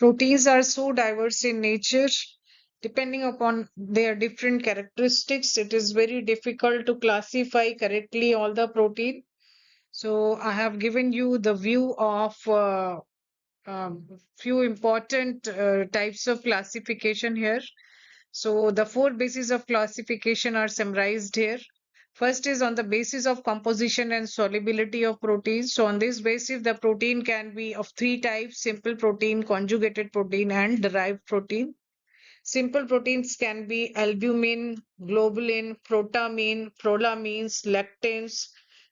Proteins are so diverse in nature. Depending upon their different characteristics, it is very difficult to classify correctly all the protein. So I have given you the view of few important types of classification here. So the four bases of classification are summarized here. First is on the basis of composition and solubility of proteins. So on this basis, the protein can be of three types: simple protein, conjugated protein, and derived protein. Simple proteins can be albumin, globulin, protamine, prolamines, lectins,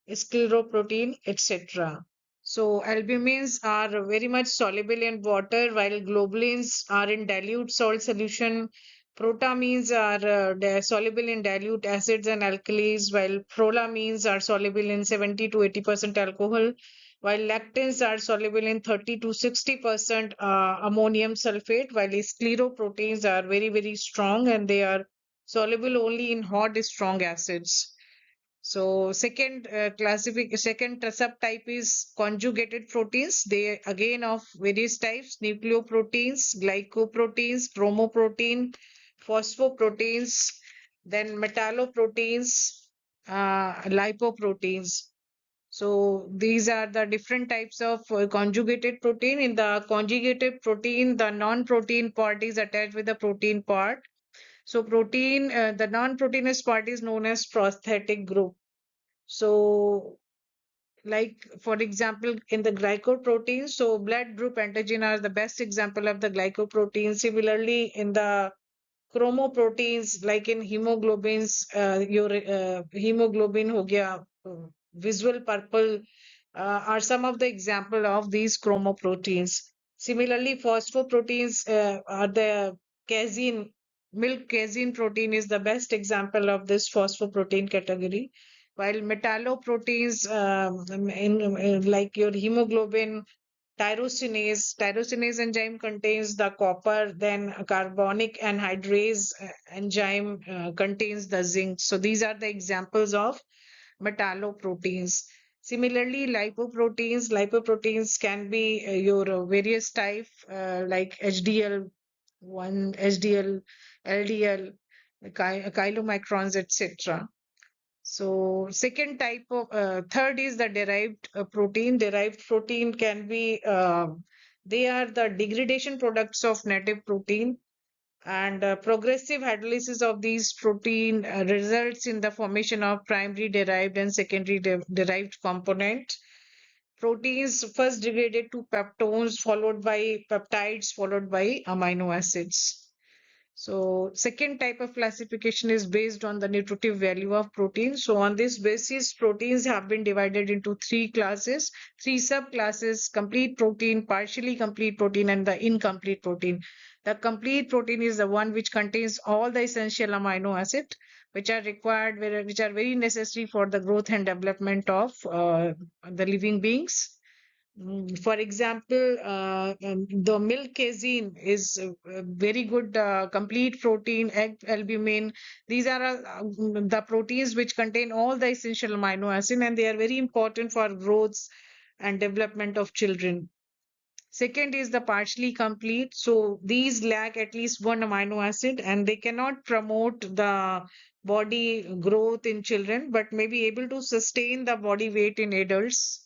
scleroprotein, etc. So albumins are very much soluble in water, while globulins are in dilute salt solution. Protamines are soluble in dilute acids and alkalis, while prolamines are soluble in 70 to 80% alcohol, while lactins are soluble in 30 to 60% ammonium sulfate, while scleroproteins are very, very strong and they are soluble only in hot, strong acids. So second subtype is conjugated proteins. They again of various types: nucleoproteins, glycoproteins, chromoprotein, phosphoproteins, then metalloproteins, lipoproteins. So these are the different types of conjugated protein. In the conjugated protein, the non-protein part is attached with the protein part. So the non-proteinous part is known as prosthetic group. So, like for example, in the glycoproteins, so blood group antigen are the best example of the glycoprotein. Similarly, in the chromoproteins, like in hemoglobins, your hemoglobin ho gaya, visual purple, are some of the example of these chromoproteins. Similarly, phosphoproteins are the casein, milk casein protein is the best example of this phosphoprotein category. While metalloproteins, like your hemoglobin, tyrosinase enzyme contains the copper, then carbonic anhydrase enzyme contains the zinc. So these are the examples of metalloproteins. Similarly, lipoproteins can be your various type like HDL, 1, HDL, LDL, chylomicrons, etc. So third is the derived protein. Derived protein can be, they are the degradation products of native protein, and progressive hydrolysis of these protein results in the formation of primary derived and secondary derived component. Proteins first degraded to peptones, followed by peptides, followed by amino acids. So second type of classification is based on the nutritive value of protein. So on this basis, proteins have been divided into three classes, three subclasses: complete protein, partially complete protein, and the incomplete protein. The complete protein is the one which contains all the essential amino acids which are required, which are very necessary for the growth and development of the living beings. For example, the milk casein is a very good complete protein, egg albumin. These are the proteins which contain all the essential amino acid, and they are very important for growth and development of children. Second is the partially complete. So these lack at least one amino acid and they cannot promote the body growth in children, but may be able to sustain the body weight in adults.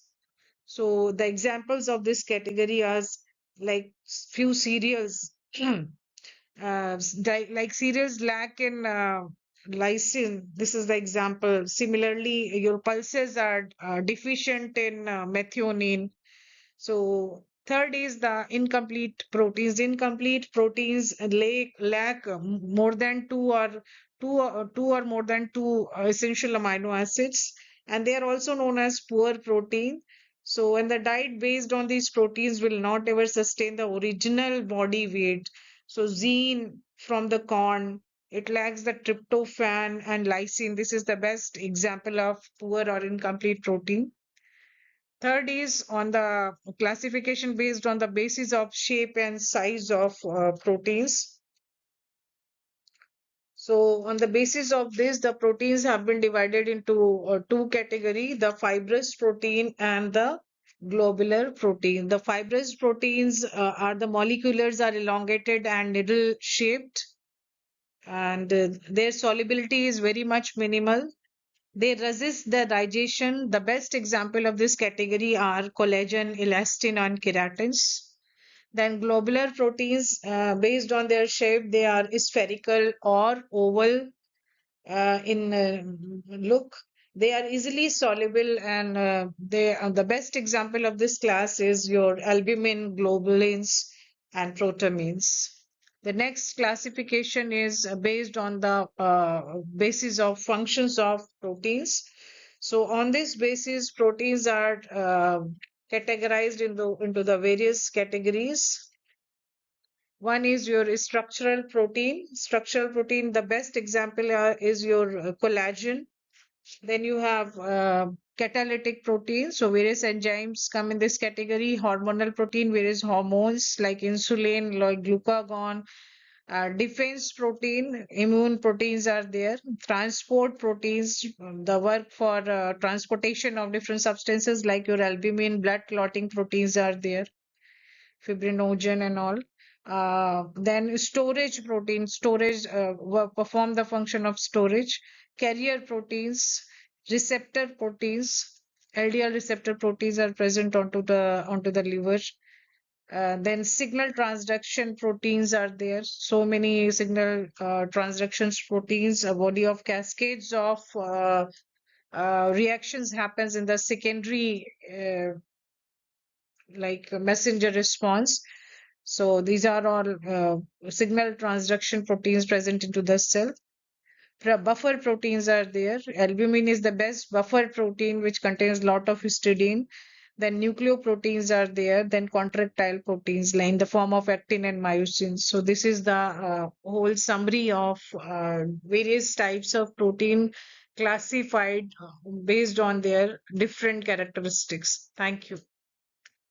So the examples of this category are like few cereals, like cereals lack in lysine. This is the example. Similarly, your pulses are deficient in methionine. So third is the incomplete proteins. Incomplete proteins lack more than two or more than two essential amino acids, and they are also known as poor protein. So, and the diet based on these proteins will not ever sustain the original body weight. So, zein from the corn, it lacks the tryptophan and lysine. This is the best example of poor or incomplete protein. Third is on the classification based on the basis of shape and size of proteins. So on the basis of this, the proteins have been divided into two categories: the fibrous protein and the globular protein. The fibrous proteins are the moleculars are elongated and needle shaped, and their solubility is very much minimal. They resist the digestion. The best example of this category are collagen, elastin, and keratins. Then globular proteins, based on their shape, they are spherical or oval in look. They are easily soluble, and they the best example of this class is your albumin, globulins, and protamines. The next classification is based on the basis of functions of proteins. So on this basis, proteins are categorized into the various categories. One is your structural protein. Structural protein, the best example is your collagen. Then you have catalytic protein. So various enzymes come in this category. Hormonal protein, various hormones like insulin, like glucagon. Defense protein, immune proteins are there. Transport proteins, the work for transportation of different substances like your albumin, blood clotting proteins are there, fibrinogen and all. Then storage proteins, storage perform the function of storage. Carrier proteins, receptor proteins, LDL receptor proteins are present onto the liver. Then signal transduction proteins are there. So many signal transductions proteins, a body of cascades of reactions happens in the secondary like messenger response. So these are all signal transduction proteins present into the cell. Buffer proteins are there. Albumin is the best buffer protein which contains lot of histidine. Then nucleoproteins are there. Then contractile proteins like in the form of actin and myosin. So this is the whole summary of various types of protein classified based on their different characteristics. Thank you.